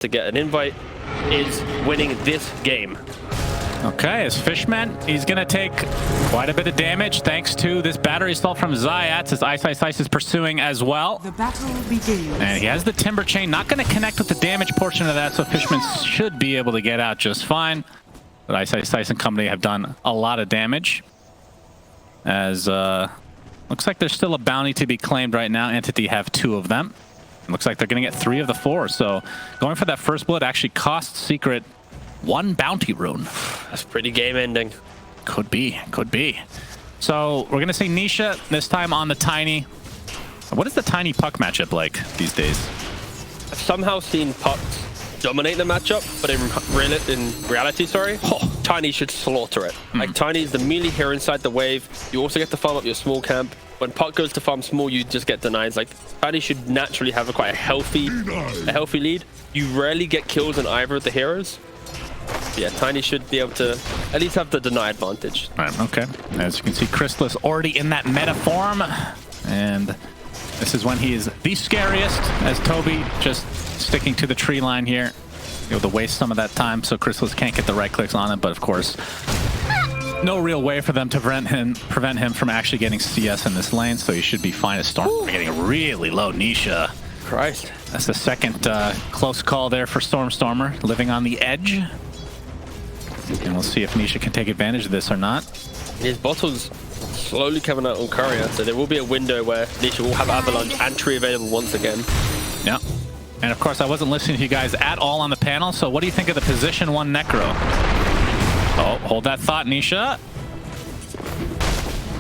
to get an invite is winning this game. Okay, as Fishman, he's going to take quite a bit of damage thanks to this battery assault from Zayats as Ice Ice Ice is pursuing as well. The battle begins. And he has the Timber Chain, not going to connect with the damage portion of that, so Fishman should be able to get out just fine. But Ice Ice Ice and company have done a lot of damage. As looks like there's still a bounty to be claimed right now. Entity have 2 of them. It looks like they're going to get 3 of the 4, so going for that first blood actually costs Secret 1 bounty rune. That's pretty game ending. Could be, could be. So we're gonna see Nisha this time on the Tiny. What is the Tiny Puck matchup like these days? I've somehow seen Pucks dominate the matchup, but in reality, Tiny should slaughter it. Like Tiny is the melee here inside the wave. You also get to farm up your small camp. When Puck goes to farm small, you just get denied. Like Tiny should naturally have quite a healthy lead. You rarely get kills on either of the heroes. Yeah, Tiny should be able to at least have the deny advantage. All right, okay. As you can see, Chrysalis already in that meta form. And this is when he is the scariest, as Toby just sticking to the tree line here. Able to waste some of that time, so Chrysalis can't get the right clicks on it, but of course, no real way for them to prevent him from actually getting CS in this lane, so he should be fine. As Stormstormer getting really low. Nisha. Christ. That's the second close call there for Stormstormer, living on the edge. And we'll see if Nisha can take advantage of this or not. His bottle's slowly coming out on Courier, so there will be a window where Nisha will have Avalanche and Tree available once again. Yeah. And of course, I wasn't listening to you guys at all on the panel, so what do you think of the position 1 Necro? Oh, hold that thought, Nisha.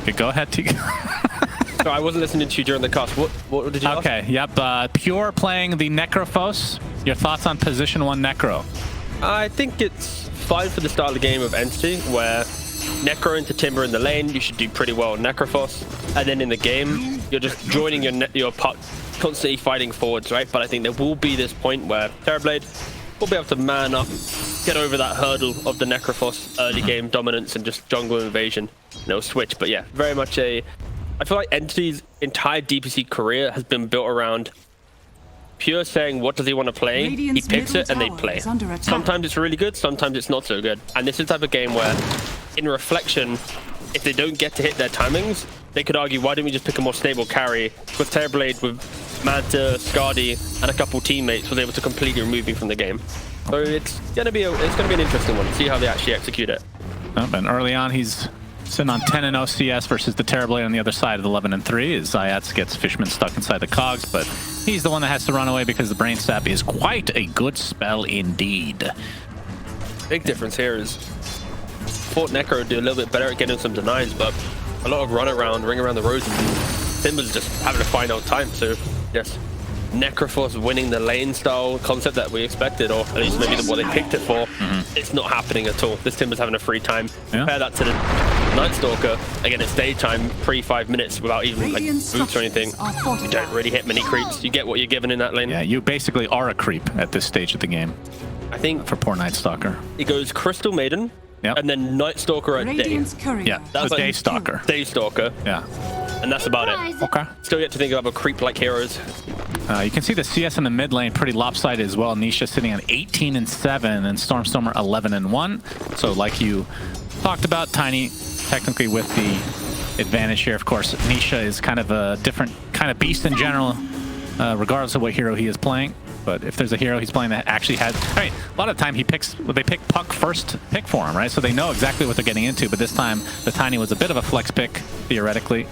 Okay, go ahead, T. So I wasn't listening to you during the cast. What did you ask? Okay, yep. Pure playing the Necrophos. Your thoughts on position 1 Necro? I think it's fine for the style of the game of Entity, where Necro into Timber in the lane, you should do pretty well on Necrophos. And then in the game, you're just joining your Puck, constantly fighting forwards, right? But I think there will be this point where Terrorblade will be able to man up, get over that hurdle of the Necrophos early game dominance and just jungle invasion. No switch, but yeah, very much I feel like Entity's entire DPC career has been built around Pure saying what does he want to play, he picks it and they play. Sometimes it's really good, sometimes it's not so good. And this is the type of game where, in reflection, if they don't get to hit their timings, they could argue, why didn't we just pick a more stable carry? Because Terrorblade with Manta, Skadi, and a couple teammates was able to completely remove me from the game. So it's gonna be an interesting one. See how they actually execute it. And early on, he's sitting on 10-0 CS versus the Terrorblade on the other side of 11-3 as Zayats gets Fishman stuck inside the cogs, but he's the one that has to run away because the Brain Sap is quite a good spell indeed. Big difference here is Fort Necro do a little bit better at getting some denies, but a lot of run around, ring around the roses, and Timber's just having to find out time. So yes, Necrophos winning the lane style concept that we expected, or at least maybe what they picked it for. It's not happening at all. This Timber's having a free time. Yeah. Compare that to the Night Stalker. Again, it's daytime, pre 5 minutes without even like boots or anything. You don't really hit many creeps. You get what you're given in that lane. Yeah, you basically are a creep at this stage of the game. I think for poor Night Stalker. It goes Crystal Maiden, yep, and then Night Stalker at day. Yeah, that's Day Stalker. Day Stalker. Yeah. And that's about it. Okay. Still yet to think about creep-like heroes. You can see the CS in the mid lane pretty lopsided as well. Nisha sitting on 18-7 and Stormstormer 11-1. So like you talked about, Tiny technically with the advantage here. Of course, Nisha is kind of a different kind of beast in general, regardless of what hero he is playing. But if there's a hero he's playing that actually has, I mean, a lot of the time they pick Puck first pick for him, right? So they know exactly what they're getting into. But this time, the Tiny was a bit of a flex pick, theoretically.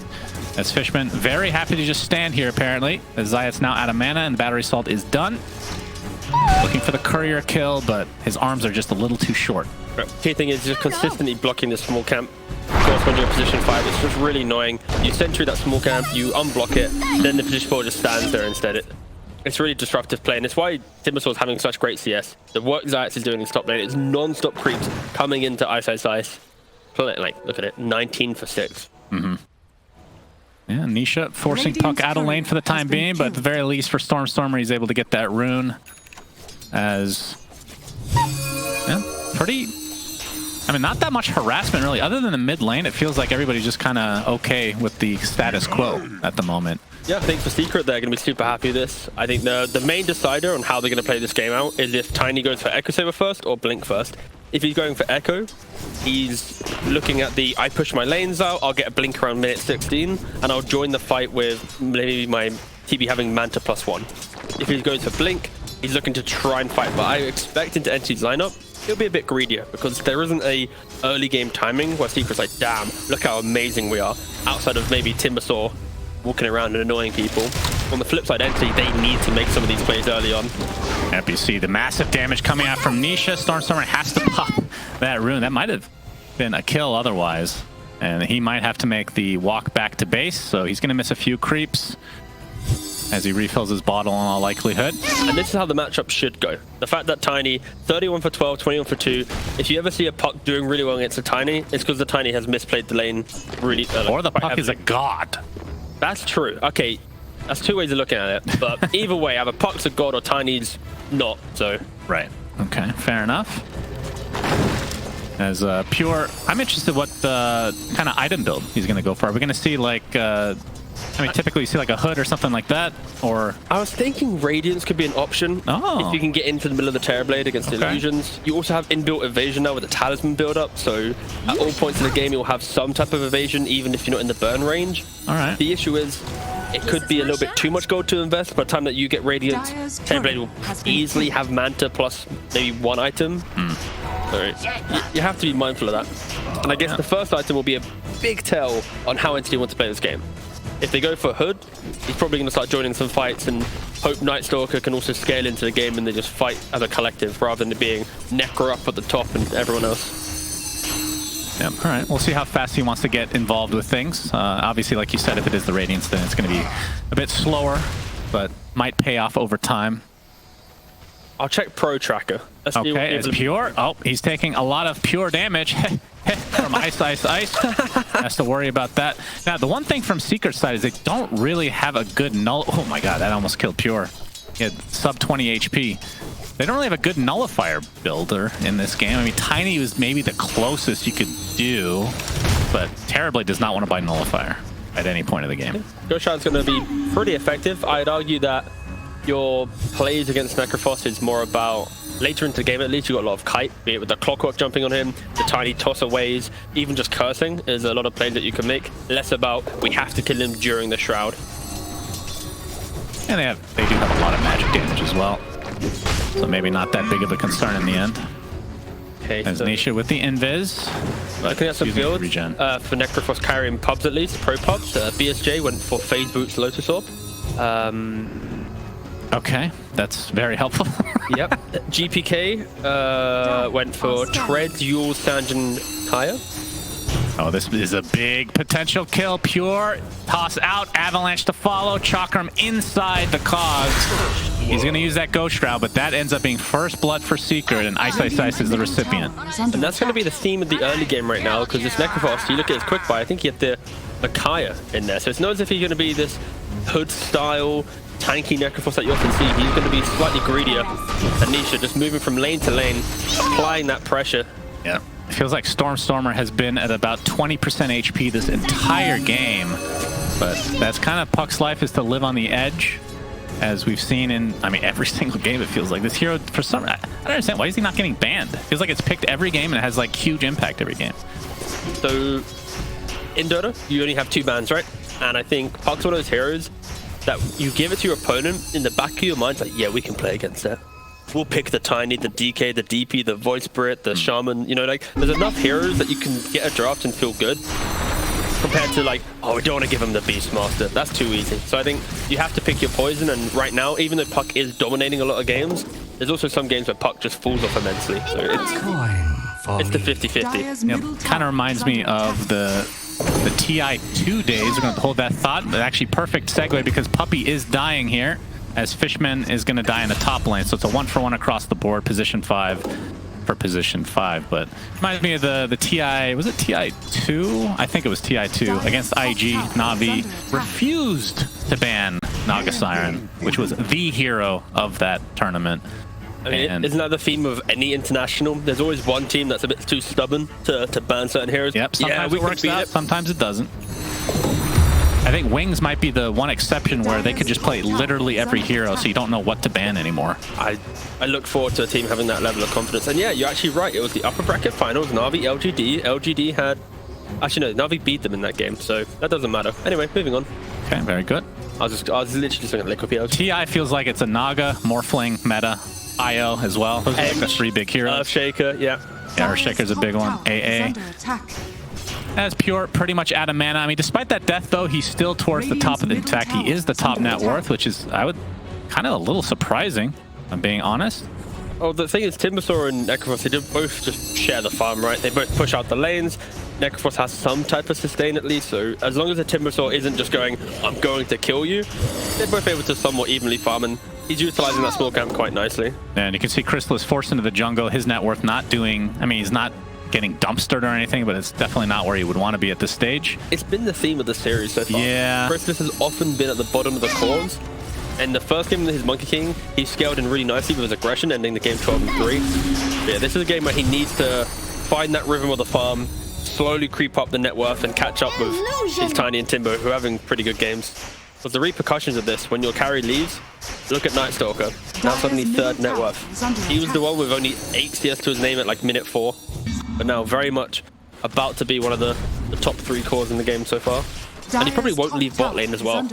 As Fishman, very happy to just stand here, apparently. As Zayat's now out of mana and the battery assault is done. Looking for the courier kill, but his arms are just a little too short. Key thing is just consistently blocking the small camp. Of course, when you're in position 5, it's just really annoying. You send through that small camp, you unblock it, then the position 4 just stands there instead. It's really disruptive play, and it's why Timbersaw is having such great CS. The work Zayats is doing in top lane is non-stop creeps coming into Ice Ice Ice. Like, look at it, 19 for 6. Yeah, Nisha forcing Puck out of lane for the time being, but at the very least for Stormstormer, he's able to get that rune. As, yeah, pretty, I mean, not that much harassment really. Other than the mid lane, it feels like everybody's just kind of okay with the status quo at the moment. Yeah, I think for Secret, they're going to be super happy with this. I think the main decider on how they're going to play this game out is if Tiny goes for Echo Saber first or Blink first. If he's going for Echo, he's looking at the I push my lanes out, I'll get a Blink around minute 16, and I'll join the fight with maybe my TB having Manta +1. If he goes for Blink, he's looking to try and fight, but I expect into NC's lineup, he'll be a bit greedier because there isn't a early game timing where Secret's like, damn, look how amazing we are, outside of maybe Timbersaw walking around and annoying people. On the flip side, NC, they need to make some of these plays early on. Yep, you see the massive damage coming out from Nisha. Stormstormer has to pop that rune. That might have been a kill otherwise. And he might have to make the walk back to base, so he's going to miss a few creeps as he refills his bottle in all likelihood. And this is how the matchup should go. The fact that Tiny, 31 for 12, 21 for 2, if you ever see a Puck doing really well against a Tiny, it's because the Tiny has misplayed the lane really early. Or the Puck is a god. That's true. Okay, that's two ways of looking at it. But either way, either Puck's a god or Tiny's not, so... Right. Okay, fair enough. As Pure, I'm interested what kind of item build he's going to go for. Are we going to see like... I mean, typically you see like a hood or something like that, or... I was thinking Radiance could be an option if you can get into the middle of the Terrorblade against illusions. You also have inbuilt evasion now with the Talisman build-up, so at all points in the game you'll have some type of evasion, even if you're not in the burn range. All right. The issue is, it could be a little bit too much gold to invest. By the time that you get Radiance, Terrorblade will easily have Manta plus maybe one item. So you have to be mindful of that. And I guess the first item will be a big tell on how NTD wants to play this game. If they go for Hood, he's probably going to start joining some fights and hope Night Stalker can also scale into the game and they just fight as a collective rather than it being Necro up at the top and everyone else. Yep. All right. We'll see how fast he wants to get involved with things. Obviously, like you said, if it is the Radiance, then it's going to be a bit slower, but might pay off over time. I'll check Pro Tracker. Okay, it's Pure. Oh, he's taking a lot of Pure damage from Ice. Has to worry about that. Now, the one thing from Secret's side is they don't really have a good null... Oh my god, that almost killed Pure. He had sub 20 HP. They don't really have a good nullifier builder in this game. I mean, Tiny was maybe the closest you could do, but Terribly does not want to buy nullifier at any point of the game. Ghost Shroud's going to be pretty effective. I'd argue that your plays against Necrophos is more about later into the game. At least you got a lot of kite, be it with the Clockwerk jumping on him, the tiny tossaways, even just cursing is a lot of plays that you can make. Less about we have to kill him during the shroud. And they do have a lot of magic damage as well, so maybe not that big of a concern in the end. Okay, as Nisha with the invis, but looking at some builds for Necrophos carrying pubs, at least pro pubs. BSJ went for Phase Boots Lotus Orb. Okay, that's very helpful. Yep. GPK went for Tread, Yule, Sanjin, Kaya. Oh, this is a big potential kill. Pure, toss out, Avalanche to follow, Chakram inside the cogs. He's going to use that Ghost Shroud, but that ends up being first blood for Secret, and Ice is the recipient. And that's going to be the theme of the early game right now, because this Necrophos, you look at his quick buy, I think he had the Kaya in there, so it's not as if he's going to be this Hood-style tanky Necrophos that you often see. He's going to be slightly greedier. And Nisha just moving from lane to lane, applying that pressure. Yeah. It feels like Stormstormer has been at about 20% HP this entire game. But that's kind of Puck's life, is to live on the edge. As we've seen in, I mean, every single game, it feels like. This hero, for some reason, I don't understand. Why is he not getting banned? It feels like it's picked every game and it has like huge impact every game. So, in Dota, you only have 2 bans, right? And I think Puck's one of those heroes that you give it to your opponent, in the back of your mind, like, yeah, we can play against that. We'll pick the Tiny, the DK, the DP, the Voice Spirit, the Shaman, you know, like, there's enough heroes that you can get a draft and feel good, compared to like, oh, we don't want to give him the Beastmaster. That's too easy. So I think you have to pick your poison, and right now, even though Puck is dominating a lot of games, there's also some games where Puck just falls off immensely. So it's the 50-50. Yep. Kind of reminds me of the TI2 days. We're going to hold that thought, but actually perfect segue because Puppey is dying here, as Fishman is going to die in the top lane. So it's a 1-for-1 across the board, position 5 for position 5. But reminds me of the TI, was it TI2? I think it was TI2 against IG. Na'Vi refused to ban Naga Siren, which was the hero of that tournament. I mean, isn't that the theme of any international? There's always one team that's a bit too stubborn to ban certain heroes. Yep, sometimes it works out, sometimes it doesn't. I think Wings might be the one exception where they could just play literally every hero, so you don't know what to ban anymore. I look forward to a team having that level of confidence. And yeah, you're actually right. It was the upper bracket finals, Na'Vi, LGD. LGD had... Actually, no, Na'Vi beat them in that game, so that doesn't matter. Anyway, moving on. Okay, very good. I was literally just looking at Liquid PLG. TI feels like it's a Naga, Morphling, Meta, IO as well. Those are like the 3 big heroes. Earthshaker, yeah. Yeah, Earthshaker's a big one. AA. As Pure, pretty much out of mana. I mean, despite that death, though, he's still towards the top of the... In fact, he is the top net worth, which is, I would... kind of a little surprising, if I'm being honest. Oh, the thing is, Timbersaw and Necrophos, they both just share the farm, right? They both push out the lanes. Necrophos has some type of sustain at least, so as long as the Timbersaw isn't just going, I'm going to kill you, they're both able to somewhat evenly farm, and he's utilizing that small camp quite nicely. And you can see Crystallis forced into the jungle, his net worth not doing... I mean, he's not getting dumpstered or anything, but it's definitely not where he would want to be at this stage. It's been the theme of the series so far. Yeah. Crystallis has often been at the bottom of the cores. And the first game with his Monkey King, he scaled in really nicely with his aggression, ending the game 12-3. Yeah, this is a game where he needs to find that rhythm of the farm, slowly creep up the net worth, and catch up with his Tiny and Timbo, who are having pretty good games. But the repercussions of this, when your carry leaves, look at Night Stalker. Now suddenly 3rd net worth. He was the one with only 8 CS to his name at like minute 4. But now very much about to be one of the top 3 cores in the game so far. And he probably won't leave bot lane as well.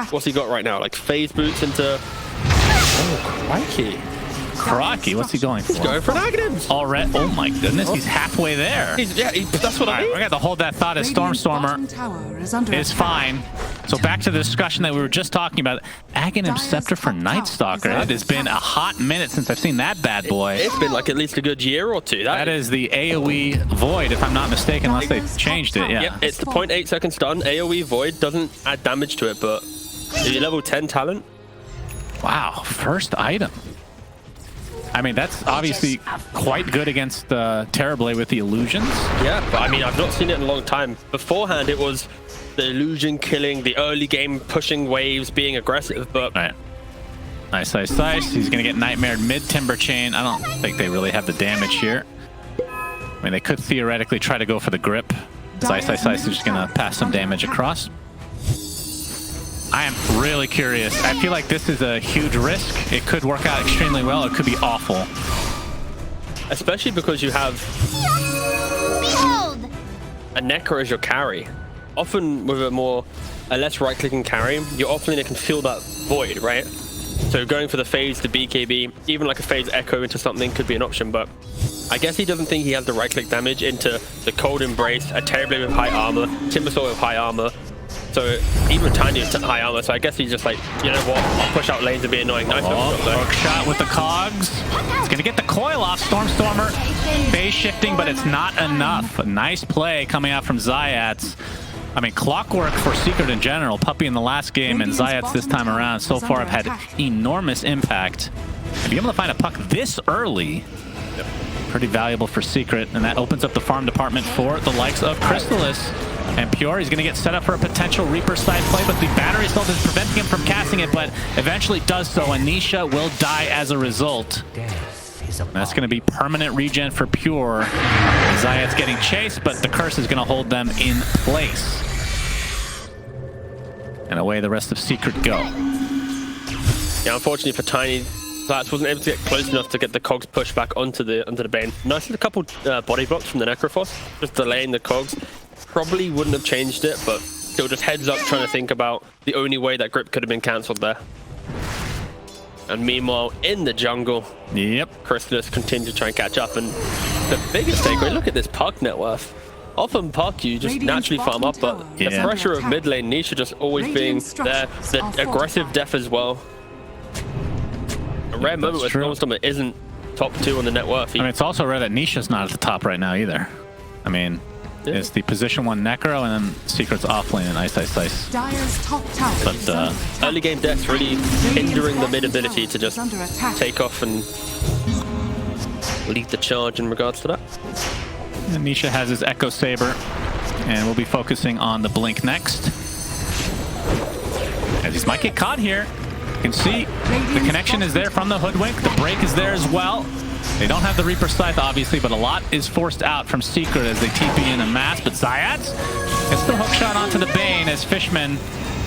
What's he got right now? Like phase boots into... Oh, crikey. Crikey, what's he going for? He's going for an Aghanims. Already? Oh my goodness, he's halfway there. That's what I mean. We're going to hold that thought as Stormstormer is fine. So back to the discussion that we were just talking about. Aghanim Scepter for Night Stalker. It has been a hot minute since I've seen that bad boy. It's been like at least a good year or two. That is the AoE Void, if I'm not mistaken, unless they've changed it. Yeah. Yep, it's the 0.8 second stun. AoE Void doesn't add damage to it, but the level 10 talent. Wow, first item. I mean, that's obviously quite good against Terrorblade with the illusions. Yeah, but I mean, I've not seen it in a long time. Beforehand, it was the illusion killing, the early game pushing waves, being aggressive, but... Right. Nice. He's going to get nightmared mid-Timber Chain. I don't think they really have the damage here. I mean, they could theoretically try to go for the grip. Ice is just going to pass some damage across. I am really curious. I feel like this is a huge risk. It could work out extremely well. It could be awful. Especially because you have a Necro as your carry. Often with a less right-clicking carry, your offlaner can feel that void, right? So going for the phase to BKB, even like a phase echo into something could be an option, but I guess he doesn't think he has the right-click damage into the Cold Embrace, a Terrorblade with high armor, Timbersaw with high armor. So even Tiny with high armor, so I guess he's just like, you know what, I'll push out lanes and be annoying. Nice hook shot with the cogs. It's gonna get the coil off. Stormstormer phase shifting, but it's not enough. A nice play coming out from Zayats. I mean, Clockwerk for Secret in general, Puppy in the last game and Zayats this time around so far have had enormous impact. To be able to find a puck this early, pretty valuable for Secret, and that opens up the farm department for the likes of Crystallis. And Pure, he's going to get set up for a potential Reaper side play, but the battery still is preventing him from casting it, but eventually does so, and Nisha will die as a result. That's going to be permanent regen for Pure. Zayat's getting chased, but the curse is going to hold them in place. And away the rest of Secret go. Yeah, unfortunately for Tiny, Zayats wasn't able to get close enough to get the cogs pushed back onto the Bane. Nice little couple body blocks from the Necrophos, just delaying the cogs. Probably wouldn't have changed it, but still just heads up trying to think about the only way that grip could have been cancelled there. And meanwhile, in the jungle, Crystallis continues to try and catch up. And the biggest takeaway, look at this puck net worth. Often puck, you just naturally farm up, but the pressure of mid lane, Nisha just always being there, the aggressive def as well. A rare moment where Stormstormer isn't top 2 on the net worth. I mean, it's also rare that Nisha's not at the top right now either. I mean... It's the position 1 Necro and then Secret's offlane and Ice. But early game death's really hindering the mid ability to just take off and lead the charge in regards to that. And Nisha has his Echo Saber, and we'll be focusing on the Blink next. As he might get caught here. You can see the connection is there from the Hoodwink. The break is there as well. They don't have the Reaper Scythe, obviously, but a lot is forced out from Secret as they TP in a mass. But Zayats gets the hook shot onto the Bane as Fishman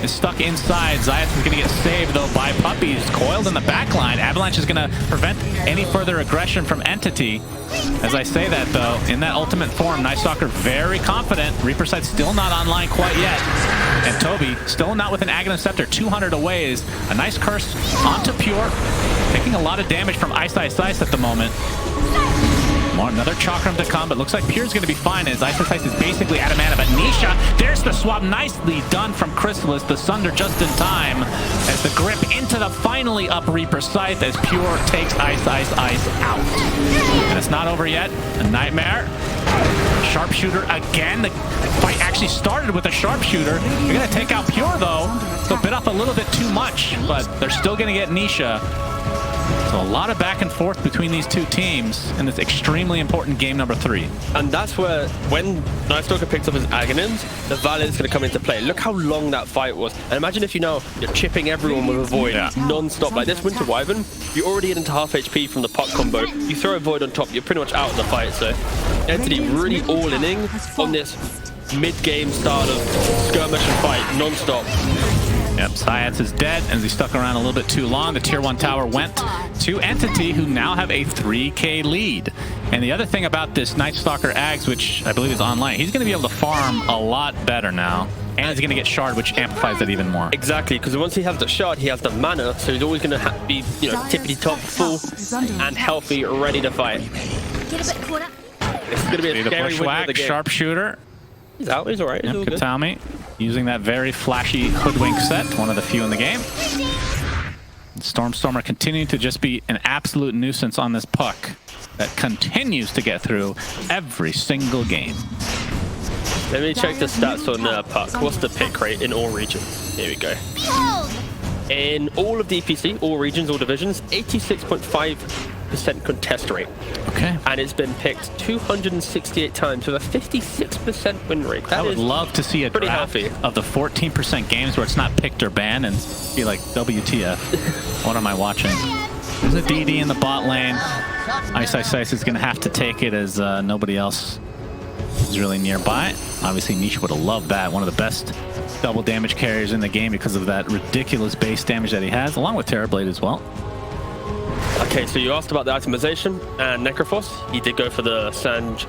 is stuck inside. Zayas is going to get saved, though, by Puppy. He's coiled in the back line. Avalanche is going to prevent any further aggression from Entity. As I say that, though, in that ultimate form, Night Stalker very confident. Reaper Sight still not online quite yet. And Toby still not with an Aghanim Scepter. 200 away is a nice curse onto Pure. Taking a lot of damage from Ice at the moment. Another Chakram to come, but looks like Pure's going to be fine as Ice is basically out of mana. But Nisha, there's the swap. Nicely done from Chrysalis. The Sunder just in time as the grip into the finally up Reaper Scythe as Pure takes Ice out. And it's not over yet. A Nightmare. Sharpshooter again. The fight actually started with a Sharpshooter. They're going to take out Pure, though. So bit off a little bit too much, but they're still going to get Nisha. So a lot of back and forth between these two teams in this extremely important game number 3. And that's where, when Night Stalker picks up his Aghanims, the Valiant's going to come into play. Look how long that fight was. And imagine if you're chipping everyone with a Void non-stop. Like this Winter Wyvern, you're already into half HP from the puck combo. You throw a Void on top, you're pretty much out of the fight. So Entity really all-inning on this mid-game style of skirmish and fight non-stop. Yep, Zayas is dead as he stuck around a little bit too long. The tier 1 tower went to Entity, who now have a 3k lead. And the other thing about this Night Stalker Ags, which I believe is online, he's going to be able to farm a lot better now. And he's going to get Shard, which amplifies it even more. Exactly, because once he has the Shard, he has the mana, so he's always going to be, tippity-top, full and healthy, ready to fight. This is going to be a scary win for the game. Sharpshooter. He's out, he's alright. Yep, Katami using that very flashy Hoodwink set, one of the few in the game. Stormstormer continuing to just be an absolute nuisance on this puck that continues to get through every single game. Let me check the stats on puck. What's the pick rate in all regions? Here we go. In all of DPC, all regions, all divisions, 86.5% contest rate. Okay. And it's been picked 268 times with a 56% win rate. I would love to see a draft of the 14% games where it's not picked or banned and be like, WTF. What am I watching? There's a DD in the bot lane. Ice is going to have to take it as nobody else is really nearby. Obviously, Nisha would have loved that. One of the best double damage carriers in the game because of that ridiculous base damage that he has, along with Terrorblade as well. Okay, so you asked about the itemization and Necrophos. He did go for the Sanj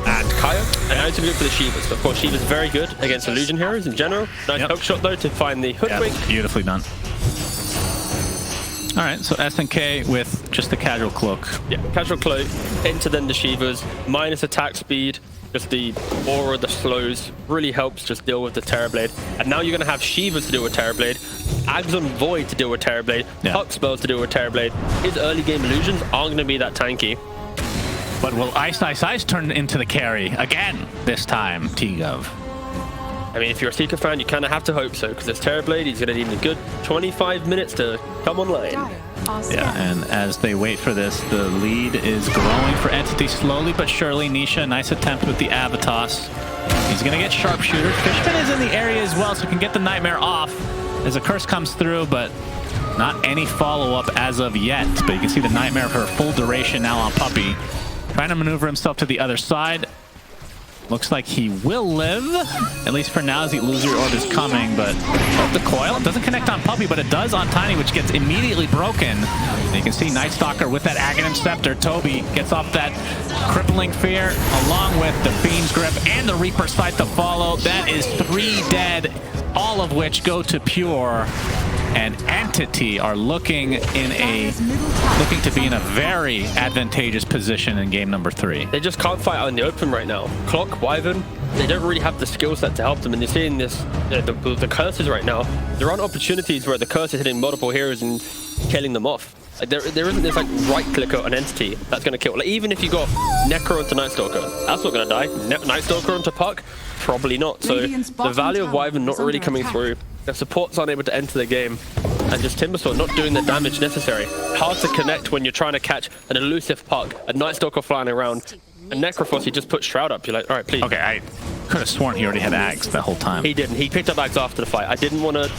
and Kaya, and now he's going to go for the Shivas. Of course, Shiva's very good against illusion heroes in general. Nice hook shot, though, to find the Hoodwink. Yep, beautifully done. All right, so SNK with just the casual cloak. Yeah, casual cloak, into then the Shivas, minus attack speed. Just the aura, the slows, really helps just deal with the Terrorblade. And now you're going to have Shivas to deal with Terrorblade, Axon Void to deal with Terrorblade, Puck spells to deal with Terrorblade. His early game illusions aren't going to be that tanky. But will Ice turn into the carry again this time, T-Gov? I mean, if you're a Seeker fan, you kind of have to hope so, because this Terrorblade, he's going to need a good 25 minutes to come online. Yeah, and as they wait for this, the lead is growing for Entity slowly but surely. Nisha, nice attempt with the Avatos. He's going to get Sharpshooter. Fishman is in the area as well, so can get the Nightmare off as a curse comes through, but not any follow-up as of yet. But you can see the Nightmare for full duration now on Puppy. Trying to maneuver himself to the other side. Looks like he will live, at least for now, as the Illusory Orb is coming, but the coil doesn't connect on Puppy, but it does on Tiny, which gets immediately broken. And you can see Night Stalker with that Aghanim Scepter. Toby gets off that Crippling Fear, along with the Fiend's Grip and the Reaper Sight to follow. That is 3 dead, all of which go to Pure. And Entity are looking to be in a very advantageous position in game number 3. They just can't fight out in the open right now. Clock, Wyvern, they don't really have the skill set to help them, and you're seeing this, the curses right now. There aren't opportunities where the curse is hitting multiple heroes and killing them off. Like, there isn't this like right clicker on Entity that's going to kill. Like, even if you got Necro onto Night Stalker, that's not going to die. Night Stalker onto Puck, probably not. So the value of Wyvern not really coming through. Their supports aren't able to enter the game, and just Timbersaw not doing the damage necessary. Hard to connect when you're trying to catch an elusive Puck, a Night Stalker flying around, and Necrophos, he just put Shroud up. You're like, all right, please. Okay, I could have sworn he already had Ags that whole time. He didn't. He picked up Ags after the fight. I didn't want to...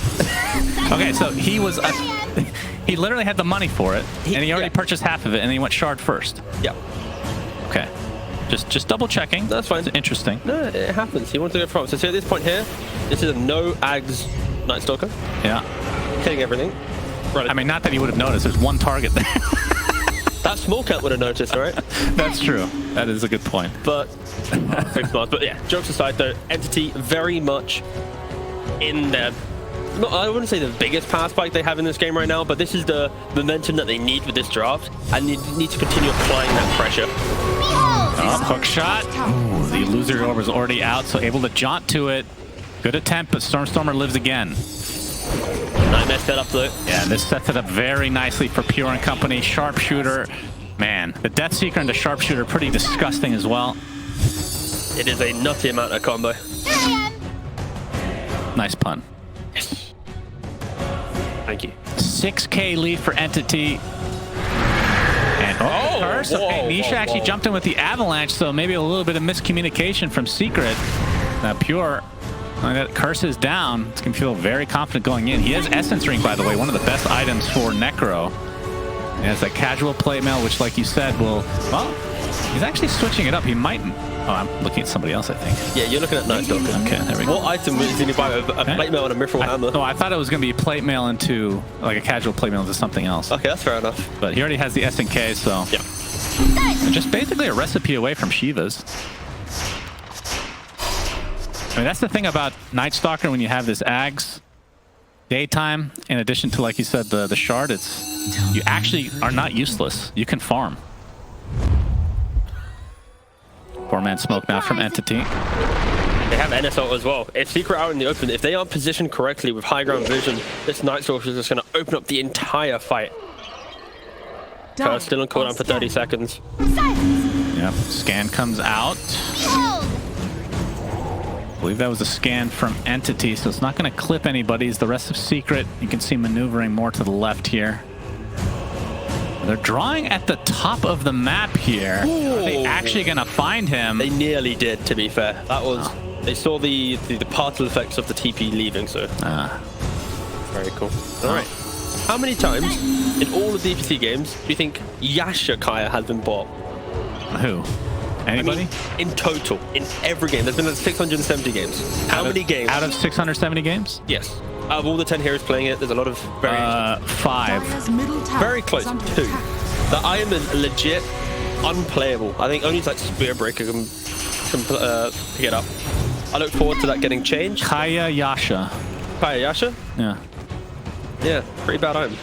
Okay, so he was... he literally had the money for it, and he already purchased half of it, and he went Shard first. Yeah. Okay. Just double checking. That's fine. It's interesting. No, it happens. He wants to go front. So see, at this point here, this is a no Ags Night Stalker. Yeah. Killing everything. Right. I mean, not that he would have noticed. There's one target there. That small cat would have noticed, right? That's true. That is a good point. But, but yeah, jokes aside though, Entity very much in their, I wouldn't say the biggest power spike they have in this game right now, but this is the momentum that they need with this draft, and they need to continue applying that pressure. Oh, hook shot. Ooh, the illusory orb is already out, so able to jaunt to it. Good attempt, but Stormstormer lives again. Nightmare set up though. Yeah, this sets it up very nicely for Pure and Company. Sharpshooter, man, the Death Seeker and the Sharpshooter pretty disgusting as well. It is a nutty amount of combo. Nice pun. Yes. Thank you. 6K lead for Entity. And curse. Okay, Nisha actually jumped in with the avalanche, so maybe a little bit of miscommunication from Secret. Now Pure. That curse is down. It's going to feel very confident going in. He has Essence Ring, by the way, one of the best items for Necro. He has that casual plate mail, which, like you said, will... Well, he's actually switching it up. He might... Oh, I'm looking at somebody else, I think. Yeah, you're looking at Night Stalker. Okay, there we go. What item is he buy? A plate mail and a mithril hammer? No, I thought it was going to be plate mail into, like a casual plate mail into something else. Okay, that's fair enough. But he already has the SNK, so... Yeah. And just basically a recipe away from Shiva's. I mean, that's the thing about Night Stalker when you have this Ags daytime, in addition to, like you said, the shard, you actually are not useless. You can farm. 4-man smoke now from Entity. They have NSO as well. If Secret out in the open, if they aren't positioned correctly with high ground vision, this Night Stalker is just going to open up the entire fight. Curse still on cooldown for 30 seconds. Yep, scan comes out. I believe that was a scan from Entity, so it's not going to clip anybody. It's the rest of Secret. You can see maneuvering more to the left here. They're drawing at the top of the map here. Ooh. Are they actually going to find him? They nearly did, to be fair. That was... Oh. They saw the partial effects of the TP leaving, so... Very cool. All right. How many times in all of the DPC games do you think Yasha Kaya has been bought? Who? Anybody? I mean, in total, in every game. There's been like 670 games. How many games? Out of 670 games? Yes. Out of all the 10 heroes playing it, there's a lot of variations. 5. Very close. 2. The item is legit unplayable. I think only like Spearbreaker can pick it up. I look forward to that getting changed. Kaya Yasha. Kaya Yasha? Yeah. Yeah, pretty bad item.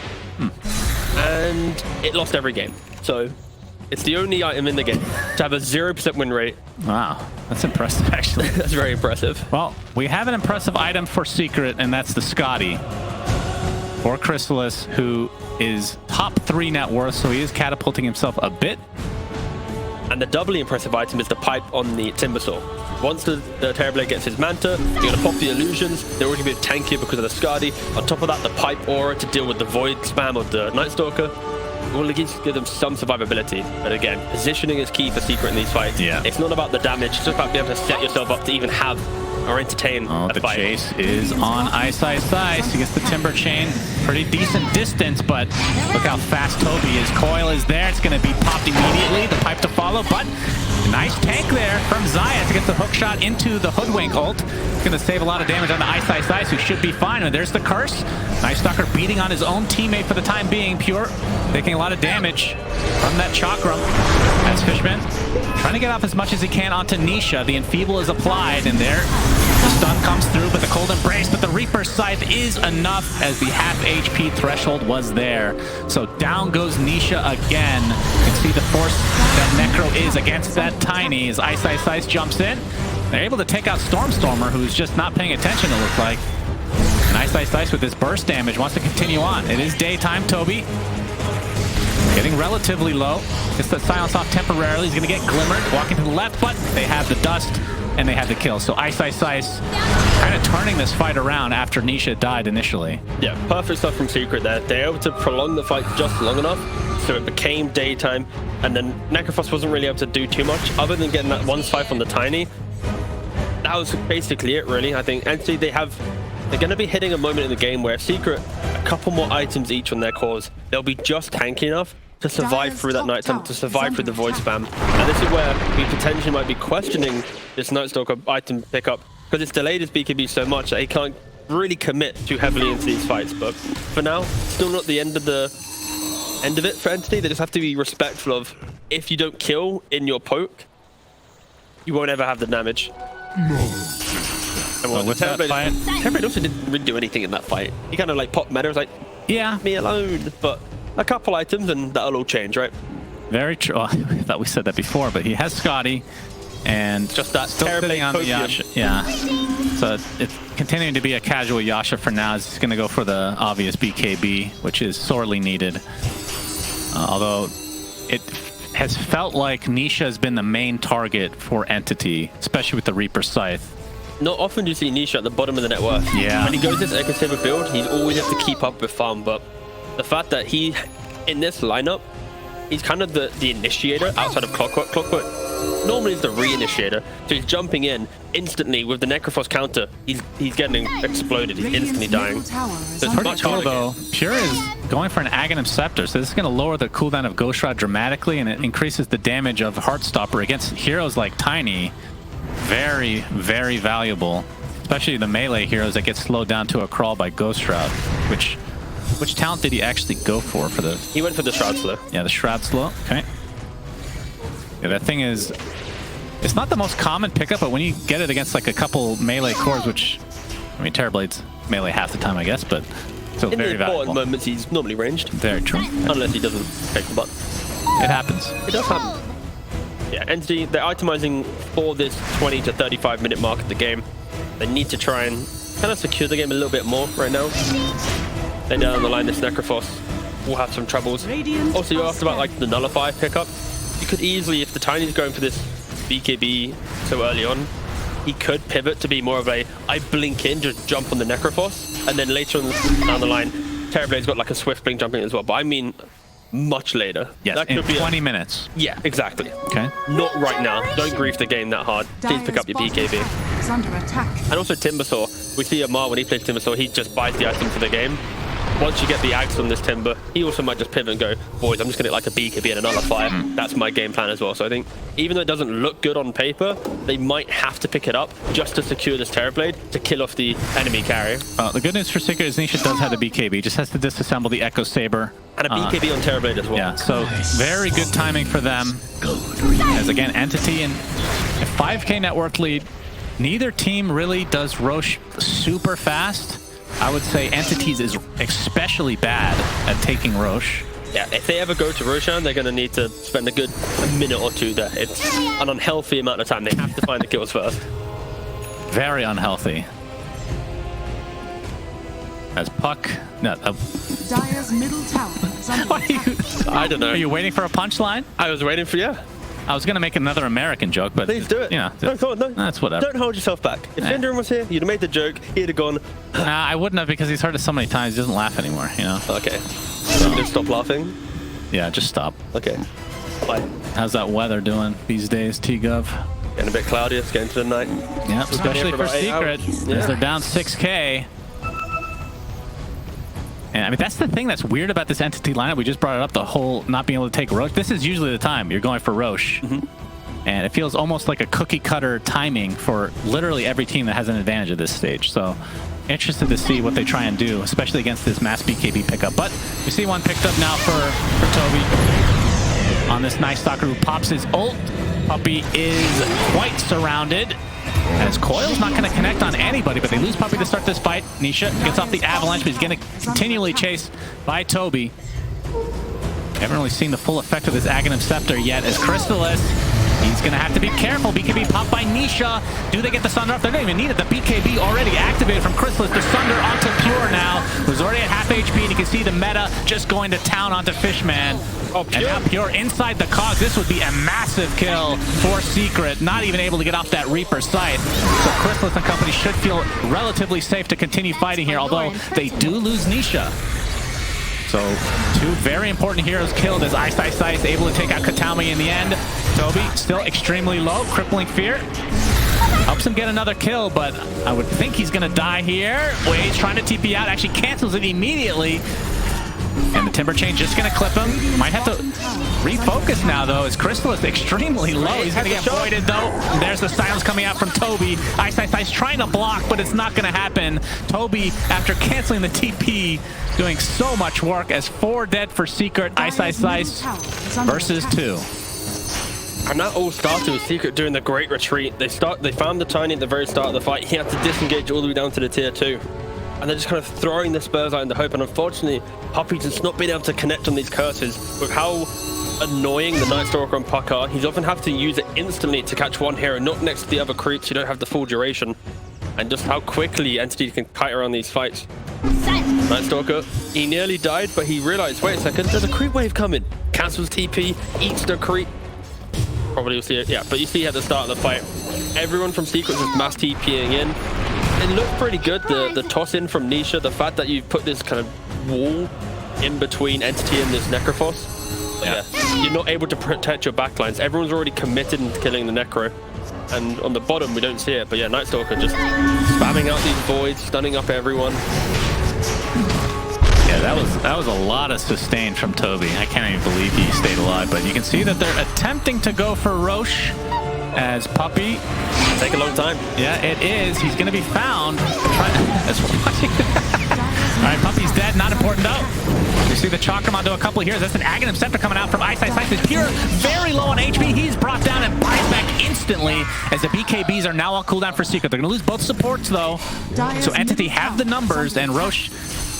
And it lost every game. So it's the only item in the game to have a 0% win rate. Wow, that's impressive, actually. That's very impressive. Well, we have an impressive item for Secret, and that's the Scotty. Or Chrysalis, who is top 3 net worth, so he is catapulting himself a bit. And the doubly impressive item is the pipe on the Timbersaw. Once the Terrorblade gets his Manta, you're going to pop the illusions. They're already a bit tankier because of the Skadi. On top of that, the pipe aura to deal with the void spam of the Night Stalker. Will at least give them some survivability. But again, positioning is key for Secret in these fights. Yeah. It's not about the damage, it's just about being able to set yourself up to even have or entertain a the fight. chase is on Ice. He gets the Timber Chain. Pretty decent distance, but look how fast Toby is. Coil is there. It's going to be popped immediately. The pipe to follow, but nice tank there from Zayas to get the hook shot into the Hoodwink ult. It's going to save a lot of damage on the Ice, who should be fine. And there's the curse. Night Stalker beating on his own teammate for the time being. Pure taking a lot of damage from that Chakram. As Fishman trying to get off as much as he can onto Nisha. The Enfeeble is applied, and there the stun comes through, but the Cold Embrace, but the Reaper's Scythe is enough as the half HP threshold was there. So down goes Nisha again. You can see the force that Necro is against that Tiny as Ice jumps in. They're able to take out Stormstormer, who's just not paying attention, it looks like. And Ice with this burst damage wants to continue on. It is daytime. Toby getting relatively low. Gets the silence off temporarily. He's going to get glimmered. Walking to the left, but they have the dust and they have the kill. So Ice kind of turning this fight around after Nisha died initially. Yeah, perfect stuff from Secret there. They're able to prolong the fight just long enough so it became daytime, and then Necrophos wasn't really able to do too much other than getting that one scythe on the Tiny. That was basically it, really. I think Entity, they're going to be hitting a moment in the game where Secret, a couple more items each on their cores, they'll be just tanky enough to survive through that nighttime, to survive through the void spam. And this is where we potentially might be questioning this Night Stalker item pickup, because it's delayed his BKB so much that he can't really commit too heavily into these fights. But for now, still not the end of it for Entity. They just have to be respectful of, if you don't kill in your poke, you won't ever have the damage. And well, with that fight, Terrorblade also didn't really do anything in that fight. He kind of like popped meta, was like, yeah, me alone. But a couple items and that'll all change, right? very true. I thought we said that before, but he has Scotty, and Just that still sitting on the Yasha. Yeah, so it's continuing to be a casual Yasha for now. He's going to go for the obvious BKB, which is sorely needed. Although it has felt like Nisha has been the main target for Entity, especially with the Reaper Scythe. Not often do you see Nisha at the bottom of the net worth. Yeah. When he goes this Echo Saber build, he's always have to keep up with farm. But the fact that he, in this lineup, he's kind of the initiator outside of Clockwerk. Clockwerk normally is the re-initiator. So he's jumping in instantly with the Necrophos counter. He's getting exploded. He's instantly dying. So it's much harder though. Pure is going for an Aghanim Scepter, so this is going to lower the cooldown of Ghost Shroud dramatically, and it increases the damage of Heartstopper against heroes like Tiny. Very, very valuable, especially the melee heroes that get slowed down to a crawl by Ghost Shroud. Which talent did he actually go for the? He went for the Shroud Slow. Yeah, the Shroud Slow. Okay. Yeah, that thing is, it's not the most common pickup, but when you get it against like a couple melee cores, which, I mean, Terrorblade's melee half the time, I guess, but still In very the valuable. important moments, he's normally ranged. Very true. Unless he doesn't take the button. It happens. It does happen. Yeah, Entity, they're itemizing for this 20 to 35 minute mark of the game. They need to try and kind of secure the game a little bit more right now. Then down the line, this Necrophos will have some troubles. Also, you asked about like the Nullify pickup. You could easily, if the Tiny's going for this BKB so early on, he could pivot to be more of a, I blink in, just jump on the Necrophos, and then later on down the line, Terrorblade's got like a swift blink jumping as well. But I mean, much later. Yes, that in could be 20 minutes. Yeah, exactly. Okay. Not right now. Don't grief the game that hard. Please pick up your BKB. Is under attack. And also Timbersaw. We see Amar when he plays Timbersaw, he just buys the item for the game. Once you get the axe on this Timber, he also might just pivot and go, boys, I'm just going to get like a BKB and another fire. That's my game plan as well. So I think even though it doesn't look good on paper, they might have to pick it up just to secure this Terrorblade to kill off the enemy carrier. The good news for Secret is Nisha does have the BKB. Just has to disassemble the Echo Saber. And a BKB on Terrorblade as well. Yeah, so very good timing for them. As again, Entity and a 5k net worth lead. Neither team really does Roche super fast. I would say Entities is especially bad at taking Roche. Yeah, if they ever go to Roshan, they're going to need to spend a good minute or two there. It's an unhealthy amount of time. They have to find the kills first. Very unhealthy. As Puck... No, Dire's middle tower is under why are you, attack. I don't know. are you waiting for a punchline? I was waiting for you. I was going to make another American joke, but... Please do it. You know, No, come on, no. that's whatever. Don't hold yourself back. If Syndrome was here, you'd have made the joke. He'd have gone, Nah, I wouldn't have, because he's heard it so many times. He doesn't laugh anymore, you know? okay. So just stop laughing. Yeah, just stop. Okay. Bye. How's that weather doing these days, T-Gov? Getting a bit cloudy. It's getting to the night. Yeah, especially for for about 8 Secret, hours. as Yeah. they're down 6k. And I mean, that's the thing that's weird about this Entity lineup. We just brought it up, the whole not being able to take Roche. This is usually the time you're going for Roche. And it feels almost like a cookie cutter timing for literally every team that has an advantage at this stage. So interested to see what they try and do, especially against this mass BKB pickup. But we see one picked up now for Toby on this Night Stalker who pops his ult. Puppey is quite surrounded, as Coil's not going to connect on anybody, but they lose Puppey to start this fight. Nisha gets off the avalanche, but he's going to continually chased by Toby. Haven't really seen the full effect of this Aghanim Scepter yet, as Crystallis, he's going to have to be careful. BKB popped by Nisha. Do they get the Sunder off? They don't even need it. The BKB already activated from Crystallis. The Sunder onto Pure now, who's already at half HP, and you can see the meta just going to town onto Fishman. Oh, Pure. And now Pure inside the cog. This would be a massive kill for Secret. Not even able to get off that Reaper site. So Crystallis and company should feel relatively safe to continue fighting here, although they do lose Nisha. So, two very important heroes killed as Ice is able to take out Katami in the end. Toby still extremely low, crippling fear. Helps him get another kill, but I would think he's going to die here. Wade's trying to TP out, actually cancels it immediately. And the Timber Chain just going to clip him. Might have to refocus now, though, as Crystal is extremely low. He's going to get voided, though. There's the silence coming out from Toby. Ice trying to block, but it's not going to happen. Toby, after canceling the TP, doing so much work as 4 dead for Secret. Ice versus 2. And that all started with Secret doing the great retreat. They found the Tiny at the very start of the fight. He had to disengage all the way down to the tier 2. And they're just kind of throwing the spurs out in the hope. And unfortunately, Puppy just not being able to connect on these curses with how annoying the Night Stalker and Puck are. He's often have to use it instantly to catch one hero, not next to the other creeps who don't have the full duration. And just how quickly Entity can kite around these fights. Night Stalker, he nearly died, but he realized, wait a second, there's a creep wave coming. Cancels TP, eats the creep. Probably you'll see it, yeah, but you see at the start of the fight, everyone from Secret was mass TPing in. It looked pretty good, the toss in from Nisha, the fact that you've put this kind of wall in between Entity and this Necrophos. Yeah, you're not able to protect your backlines. Everyone's already committed in killing the Necro. And on the bottom, we don't see it, but yeah, Night Stalker just spamming out these voids, stunning up everyone. Yeah, that was a lot of sustain from Toby. I can't even believe he stayed alive, but you can see that they're attempting to go for Roche as Puppy. Take a long time. Yeah, it is. He's going to be found. All right, Puppy's dead. Not important, though. You see the Chakram onto a couple here. That's an Aghanim Scepter coming out from Ice. Is Pure very low on HP. He's brought down and buys back instantly as the BKBs are now on cooldown for Secret. They're going to lose both supports, though. So Entity have the numbers, and Roche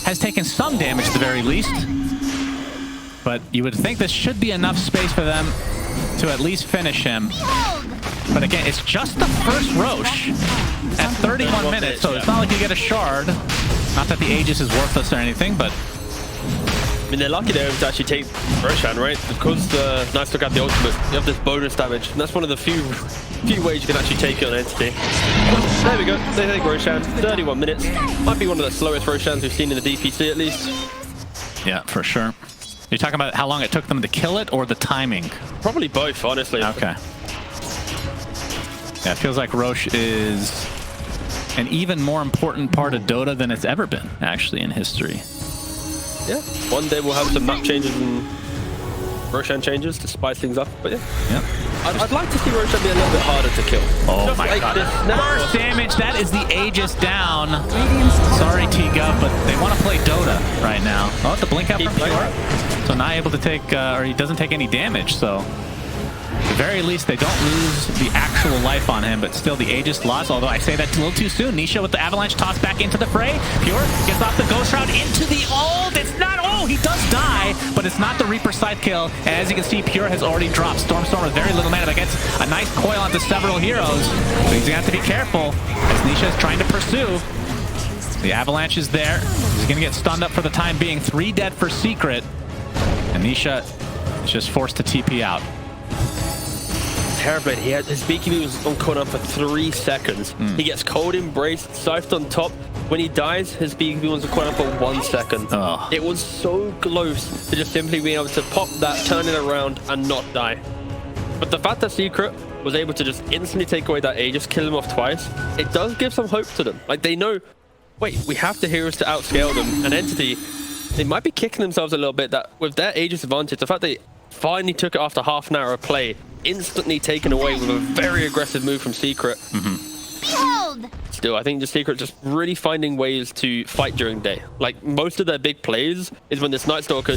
has taken some damage at the very least. But you would think this should be enough space for them to at least finish him. But again, it's just the first Roche at 31 minutes, so it's not like you get a shard. Not that the Aegis is worthless or anything, but... I mean, they're lucky they're able to actually take Roshan, right? Because the Night Stalker have the ultimate, you have this bonus damage, and that's one of the few ways you can actually take it on Entity. There we go, they take Roshan, 31 minutes. Might be one of the slowest Roshans we've seen in the DPC at least. Yeah, for sure. You're talking about how long it took them to kill it, or the timing? Probably both, honestly. Okay. Yeah, it feels like Roche is an even more important part of Dota than it's ever been, actually, in history. Yeah, one day we'll have some map changes and Roshan changes to spice things up, but yeah. I'd like to see Roshan be a little bit harder to kill. Oh just my like god. First damage, that is the Aegis down. Sorry, T-Gov, but they want to play Dota right now. Oh, the blink out from Pure. So not able to take, or he doesn't take any damage, so... At the very least, they don't lose the actual life on him, but still the Aegis lost, although I say that a little too soon. Nisha with the Avalanche toss back into the fray. Pure gets off the Ghost Shroud into the ult. It's not, oh, he does die, but it's not the Reaper side kill. And as you can see, Pure has already dropped. Stormstormer with very little mana, but gets a nice coil onto several heroes. So he's gonna have to be careful as Nisha is trying to pursue. The Avalanche is there. He's gonna get stunned up for the time being. 3 dead for Secret. And Nisha is just forced to TP out. Terrible. He had his BKB was on cooldown for 3 seconds. He gets cold embraced, scythed on top. When he dies, his BKB was on cooldown for 1 second. Oh. It was so close to just simply being able to pop that, turn it around, and not die. But the fact that Secret was able to just instantly take away that Aegis, kill him off twice, it does give some hope to them. Like, they know, wait, we have the heroes to outscale them. An Entity, they might be kicking themselves a little bit that with their Aegis advantage, the fact they finally took it after half an hour of play, instantly taken away with a very aggressive move from Secret. Behold! Still, I think the Secret just really finding ways to fight during day. Like, most of their big plays is when this Night Stalker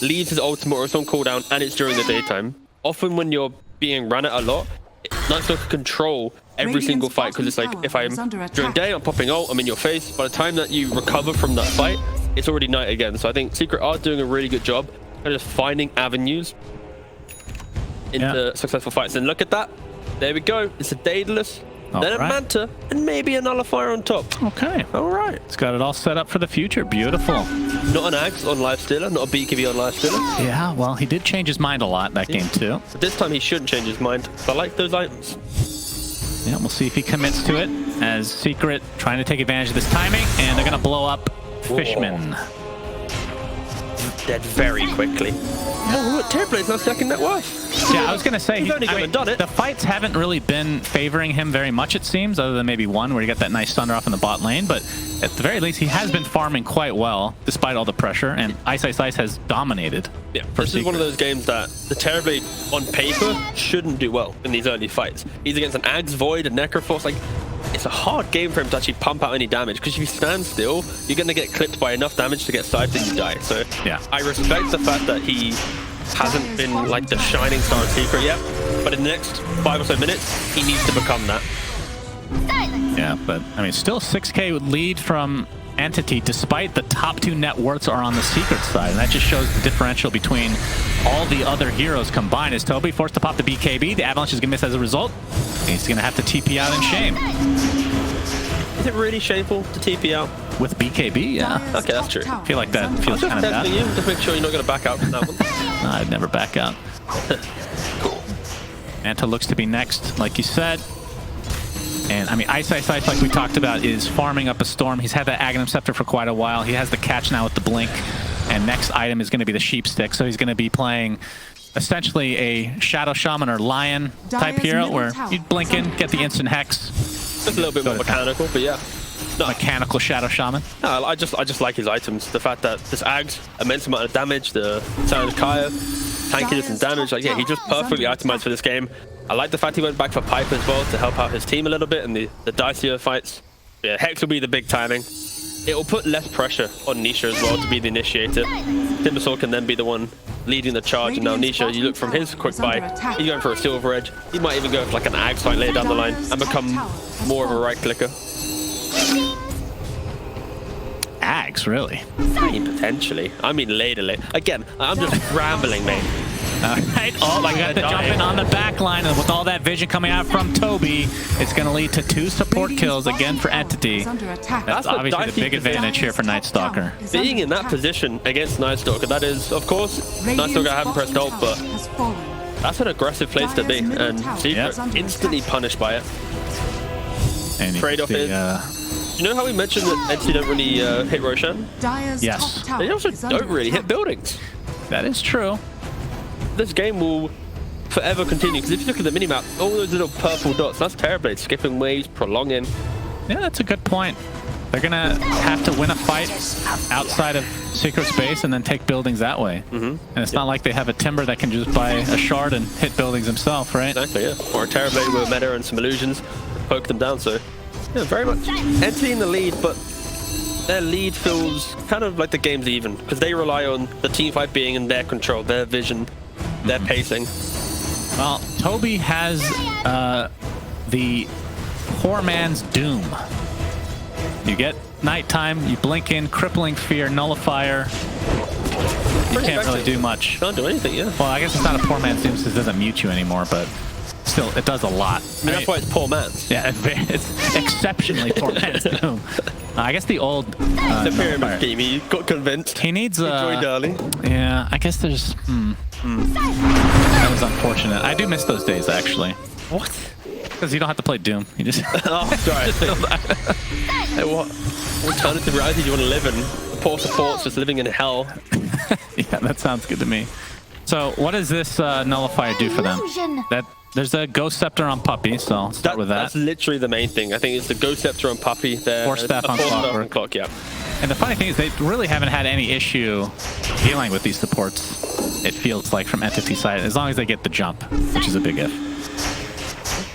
leaves his ultimate or it's on cooldown and it's during the daytime. Often when you're being run at a lot, Night Stalker control every single fight, because it's like, if I'm during day, I'm popping ult, I'm in your face. By the time that you recover from that fight, it's already night again. So I think Secret are doing a really good job of just finding avenues into successful fights. And look at that. There we go. It's a Daedalus, then a Manta, and maybe a Nullifier on top. Okay. All right. It's got it all set up for the future. Beautiful. Not an Axe on Lifestealer, not a BKB on Lifestealer. Yeah, well, he did change his mind a lot that game too. But this time he shouldn't change his mind. I like those items. Yeah, we'll see if he commits to it as Secret trying to take advantage of this timing, and they're going to blow up Fishman. dead very quickly. Oh, look, Timbersaw now second net worth. Yeah, I was going to say, He's only done it. the fights haven't really been favoring him very much, it seems, other than maybe one where he got that nice thunder off in the bot lane. But at the very least, he has been farming quite well, despite all the pressure, and Ice has dominated. Yeah, this is one of those games that the Terrorblade, on paper, shouldn't do well in these early fights. He's against an Axe, Void, a Necroforce. Like, it's a hard game for him to actually pump out any damage, because if you stand still, you're going to get clipped by enough damage to get sniped and you die. So yeah, I respect the fact that he hasn't been like the shining star in Secret yet, but in the next 5 or so minutes, he needs to become that. Yeah, but I mean, still 6K lead from Entity, despite the top 2 net worths are on the Secret side, and that just shows the differential between all the other heroes combined. Is Toby forced to pop the BKB? The Avalanche is going to miss as a result. He's going to have to TP out in shame. Is it really shameful to TP out? With BKB, yeah. Okay, that's true. I feel like that feels just kind of bad. testing you, just make sure you're not going to back out from that one. No, I'd never back out. Cool. Manta looks to be next, like you said. And I mean, Ice, like we talked about, is farming up a Storm. He's had that Aghanim Scepter for quite a while. He has the catch now with the Blink. And next item is going to be the Sheep Stick. So he's going to be playing essentially a Shadow Shaman or Lion type hero where you blink in, get the instant Hex. Just a little bit more mechanical, but yeah. No. Mechanical Shadow Shaman. No, I just like his items. The fact that this Ags, immense amount of damage, the Silent Kaya, tankiness and damage. Like, yeah, he just perfectly itemized for this game. I like the fact he went back for Pipe as well to help out his team a little bit in the dicier fights. Yeah, Hex will be the big timing. It will put less pressure on Nisha as well to be the initiator. Timbersaw can then be the one leading the charge, and now Nisha, you look from his quick buy, he's going for a Silver Edge. He might even go for like an Ag fight later down the line and become more of a right clicker. Ags, really? I mean, potentially. I mean, later. Again, I'm just rambling, mate. Alright, oh, I got the jump in on the back line, and with all that vision coming out from Toby, it's going to lead to 2 support kills again for Entity. That's obviously the big advantage here for Night Stalker. Being in that position against Night Stalker, that is, of course, Night Stalker I haven't pressed ult, but that's an aggressive place to be, and Secret instantly punished by it. Trade-off is, you know how we mentioned that Entity don't really hit Roshan? Yes. They also don't really hit buildings. That is true. This game will forever continue, because if you look at the minimap, all those little purple dots, that's Terrorblade skipping waves, prolonging. Yeah, that's a good point. They're going to have to win a fight outside of Secret Space and then take buildings that way. And it's not like they have a Timber that can just buy a shard and hit buildings himself, right? Exactly, yeah. Or a Terrorblade with a meta and some illusions, poke them down, so yeah, very much Entity in the lead, but their lead feels kind of like the game's even, because they rely on the teamfight being in their control, their vision, their pacing. Well, Toby has the poor man's doom. You get nighttime, you blink in, crippling fear, nullifier. You can't really do much. Can't do anything, yeah. Well, I guess it's not a poor man's doom since it doesn't mute you anymore, but still, it does a lot. I mean, that's why it's poor man's. Yeah, it's exceptionally poor man's doom. I guess the old the pyramid scheme, he got convinced. He needs joined early. Yeah, I guess there's that was unfortunate. I do miss those days, actually. What? Because you don't have to play Doom. You just oh, sorry. Hey, what alternative reality do you want to live in? The poor support's just living in hell. Yeah, that sounds good to me. So what does this nullifier do for them? There's a Ghost Scepter on Puppy, so I'll start with that. That's literally the main thing. I think it's the Ghost Scepter on Puppy. Force Staff on Clockwerk. Clock, yeah. And the funny thing is they really haven't had any issue dealing with these supports, it feels like, from Entity side, as long as they get the jump, which is a big if.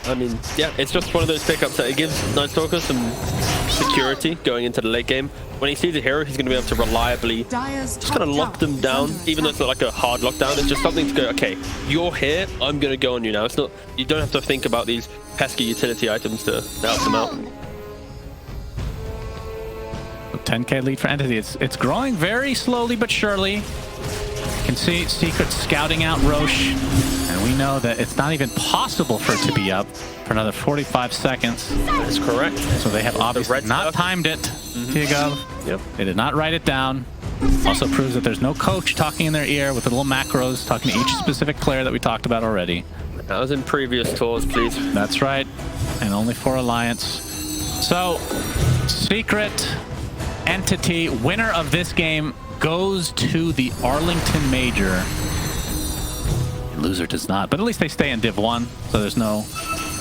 I mean, yeah, it's just one of those pickups that it gives Night Stalker some security going into the late game. When he sees a hero, he's going to be able to reliably just kind of lock them down, even though it's not like a hard lockdown. It's just something to go, okay, you're here, I'm going to go on you now. It's not, you don't have to think about these pesky utility items to help them out. 10k lead for Entity. It's growing very slowly but surely. You can see Secret scouting out Roche, and we know that it's not even possible for it to be up for another 45 seconds. That's correct. So they have obviously not timed it. TGov. Yep. They did not write it down. Also proves that there's no coach talking in their ear with the little macros talking to each specific player that we talked about already. That was in previous tours, please. That's right. And only for Alliance. So, Secret, Entity, winner of this game goes to the Arlington Major. Loser does not, but at least they stay in Div 1, so there's no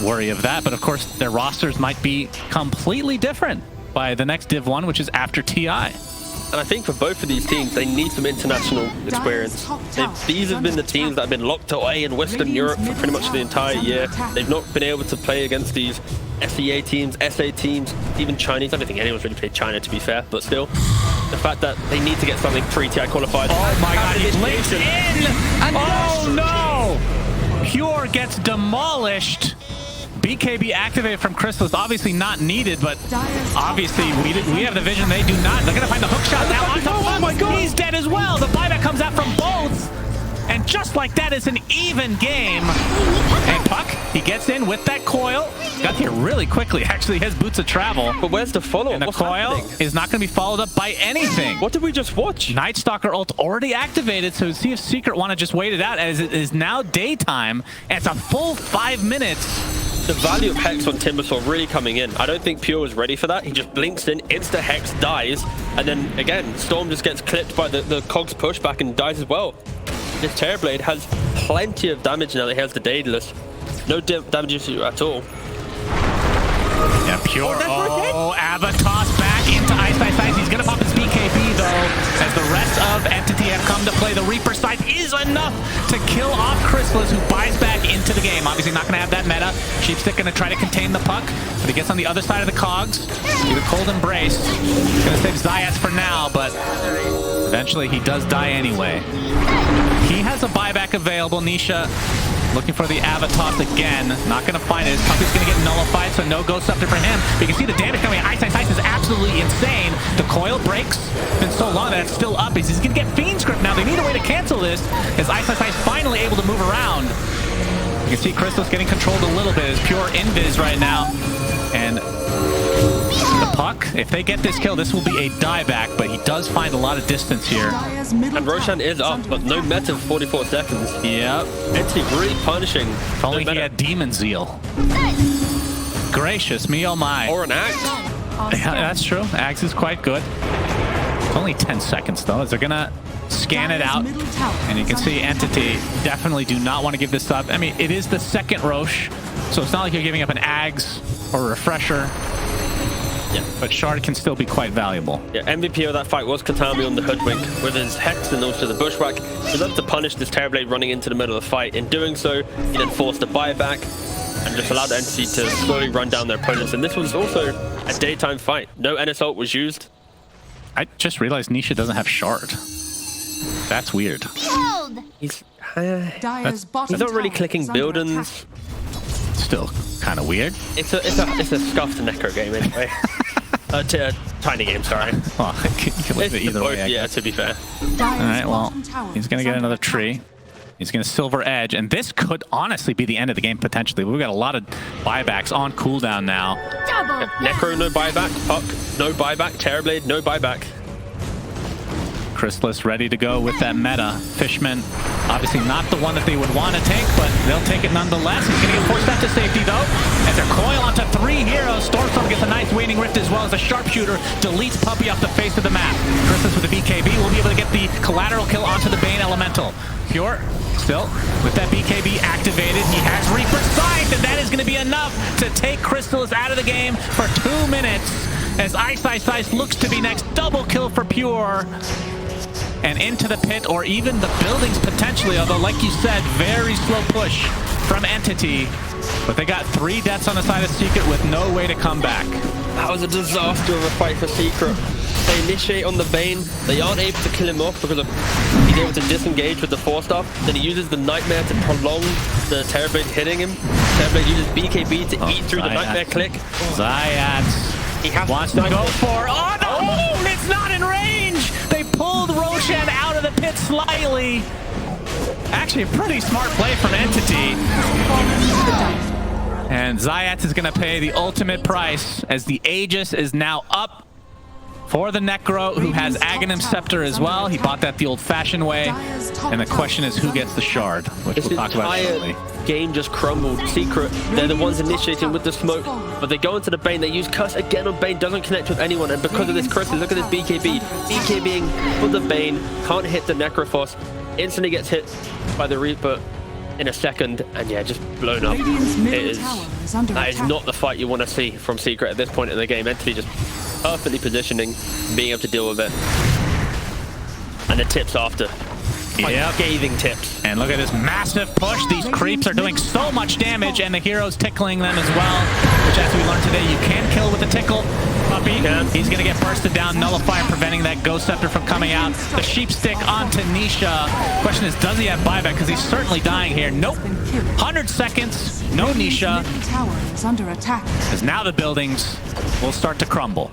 worry of that. But of course, their rosters might be completely different by the next Div 1, which is after TI. And I think for both of these teams, they need some international experience. These have been the teams that have been locked away in Western Europe for pretty much the entire year. They've not been able to play against these SEA teams, SA teams, even Chinese. I don't think anyone's really played China, to be fair, but still. The fact that they need to get something pre-TI qualified. Oh my god, he blinks in! Oh no! Pure gets demolished. BKB activated from Crystallis, obviously not needed, but obviously we have the vision they do not. They're gonna find the hook shot now. Oh my god, he's dead as well. The buyback comes out from both. And just like that, it's an even game. And Puck, he gets in with that coil. Got here really quickly. Actually, his boots of travel. But where's the follow-up? And the What's coil happening? is not going to be followed up by anything. What did we just watch? Night Stalker ult already activated, so see if Secret want to just wait it out, as it is now daytime. And it's a full 5 minutes. The value of Hex on Timbersaw really coming in. I don't think Pure was ready for that. He just blinks in, insta-Hex, dies, and then again, Storm just gets clipped by the Cogs pushback and dies as well. This Terrorblade has plenty of damage now that he has the Daedalus. No damage issue at all. Yeah, Pure. Oh, Avatos back into Ice. He's going to pop his BKB though, as the rest of Entity have come to play. The Reaper Scythe is enough to kill off Crystallis, who buys back into the game. Obviously not going to have that meta. Sheepstick going to try to contain the puck, but he gets on the other side of the cogs. Give a cold embrace. He's going to save Zayas for now, but eventually he does die anyway. He has a buyback available. Nisha looking for the Avatos again. Not going to find it. His puck is going to get nullified, so no Ghost Scepter for him. But you can see the damage coming. Ice is absolutely insane. The coil breaks. It's been so long that it's still up. He's going to get Fiend's Grip now. They need a way to cancel this, as Ice finally able to move around. You can see Crystallis getting controlled a little bit. It's Pure Invis right now. And the puck, if they get this kill, this will be a dieback, but he does find a lot of distance here. And Roshan is up, but no meta for 44 seconds. Yep. It's really punishing. If only he had Demon Zeal. Gracious me, oh my. Or an Axe. Yeah, that's true. Axe is quite good. It's only 10 seconds though, as they're gonna scan it out. And you can see Entity definitely do not want to give this up. I mean, it is the second Roche, so it's not like you're giving up an Ags or a Refresher. Yeah, but Shard can still be quite valuable. Yeah, MVP of that fight was Katami on the Hoodwink with his Hex and also the Bushwhack. He loved to punish this Terrorblade running into the middle of the fight. In doing so, he then forced a buyback and just allowed the Entity to slowly run down their opponents. And this was also a daytime fight. No NS ult was used. I just realized Nisha doesn't have Shard. That's weird. He's not really clicking buildings. Still kind of weird. It's a scuffed Necro game anyway. Tiny game, sorry. Well, you can look at it either way. Yeah, to be fair. Alright, well, he's going to get another tree. He's going to Silver Edge, and this could honestly be the end of the game, potentially. We've got a lot of buybacks on cooldown now. Necro, no buyback. Puck, no buyback. Terrorblade, no buyback. Crystallis ready to go with that meta. Fishman, obviously not the one that they would want to take, but they'll take it nonetheless. He's going to get forced out to safety, though. As they're coil onto 3 heroes. Stormstormer gets a nice Waning Rift, as well as a Sharpshooter deletes Puppy off the face of the map. Crystallis with the BKB will be able to get the collateral kill onto the Bane Elemental. Pure, still, with that BKB activated, he has Reaper Scythe, and that is going to be enough to take Crystallis out of the game for 2 minutes, as Ice looks to be next. Double kill for Pure. And into the pit, or even the buildings potentially, although like you said, very slow push from Entity. But they got 3 deaths on the side of Secret with no way to come back. That was a disaster of a fight for Secret. They initiate on the Bane. They aren't able to kill him off because he's able to disengage with the 4-star. Then he uses the Nightmare to prolong the Terrorblade hitting him. Terrorblade uses BKB to eat through the Nightmare click. Zayats, he wants to go for... Oh no! It's not in range! They pulled Roshan out of the pit slightly. Actually, a pretty smart play from Entity. And Zayats is going to pay the ultimate price, as the Aegis is now up for the Necro, who has Aghanim Scepter as well. He bought that the old-fashioned way. And the question is who gets the shard, which This we'll talk about shortly. entire game just crumbled. Secret, they're the ones initiating with the smoke, but they go into the Bane. They use Curse again on Bane, doesn't connect with anyone, and because of this Chrysalis, look at this BKB. BKBing for the Bane, can't hit the Necrophos, instantly gets hit by the Reaper in a second, and yeah, just blown up. Radiant's It middle is, tower is under that is attack. not the fight you want to see from Secret at this point in the game. Entity just perfectly positioning, being able to deal with it. And the tips after. Yep. Scathing tips. And look at this massive push. These creeps are doing so much damage, and the hero's tickling them as well, which, as we learned today, you can kill with a tickle. Puppy, he's going to get bursted down, Nullifier preventing that Ghost Scepter from coming out. The Sheep Stick onto Nisha. Question is, does he have buyback? Because he's certainly dying here. Nope. 100 seconds, no Nisha. Middle tower is under attack. As now the buildings will start to crumble.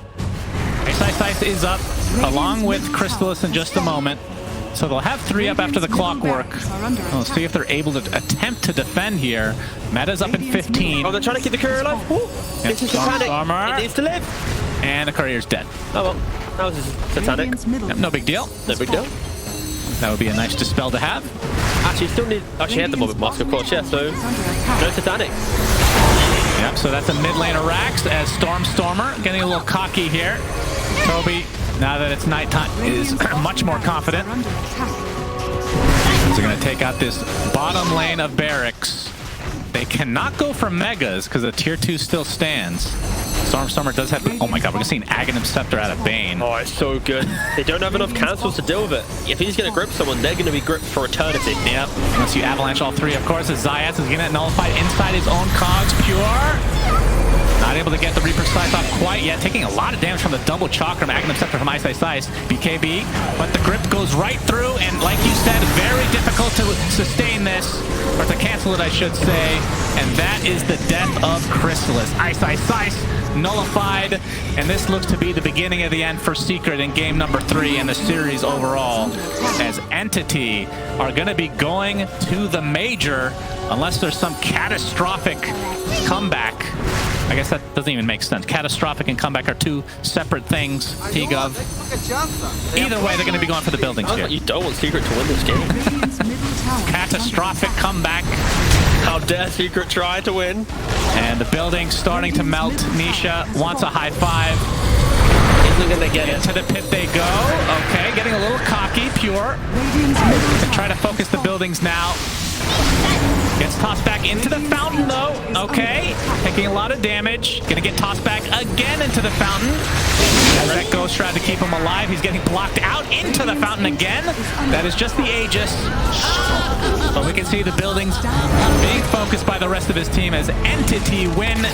Ice is up, along with Crystallis in just a moment. So they'll have 3 up after the Clockwerk. We'll see if they're able to attempt to defend here. Meta's up in 15. Oh, they're trying to keep the courier alive. Ooh, this is satanic. Stormstormer. It needs to live. And the courier's dead. Oh well, that was just satanic. Radiant's middle Yep, no big deal. No big deal. That would be a nice dispel to have. Actually, still need. Actually, had the mob mask, of course. Yeah, so is under attack. no satanic. Yep, so that's a mid lane of Rax as Stormstormer getting a little cocky here. Toby, now that it's nighttime, is much more confident. Are under attack. They're going to take out this bottom lane of barracks. They cannot go for megas because the tier 2 still stands. Stormstormer does have... Oh my god, we're going to see an Aghanim Scepter out of Bane. Oh, it's so good. They don't have enough cancels to deal with it. If he's going to grip someone, they're going to be gripped for eternity. Yep, unless you avalanche all 3, of course, as Zayas is going to nullify inside his own cogs. Pure. Not able to get the Reaper Scythe off quite yet. Taking a lot of damage from the double Chakram. Aghanim Scepter from Ice. BKB. But the grip goes right through, and like you said, very difficult to sustain this. Or to cancel it, I should say. And that is the death of Crystallis. Ice. Nullified. And this looks to be the beginning of the end for Secret in game number 3 in the series overall. As Entity are going to be going to the Major unless there's some catastrophic comeback. I guess that doesn't even make sense. Catastrophic and comeback are 2 separate things, T-Gov. Either way, they're going to be going for the buildings here. You don't want Secret to win this game. Radiant's middle tower. Catastrophic comeback. How dare Secret try to win? And the building's starting to melt. Nisha wants a high 5. Isn't going to get it. Into the pit they go. Okay, getting a little cocky. Pure. Radiant's middle Can tower. try to focus the buildings now. Gets tossed back into the fountain, though. Okay, taking a lot of damage. Gonna get tossed back again into the fountain. As that Ghost Shroud to keep him alive. He's getting blocked out into the fountain again. That is just the Aegis. But we can see the buildings being focused by the rest of his team as Entity win.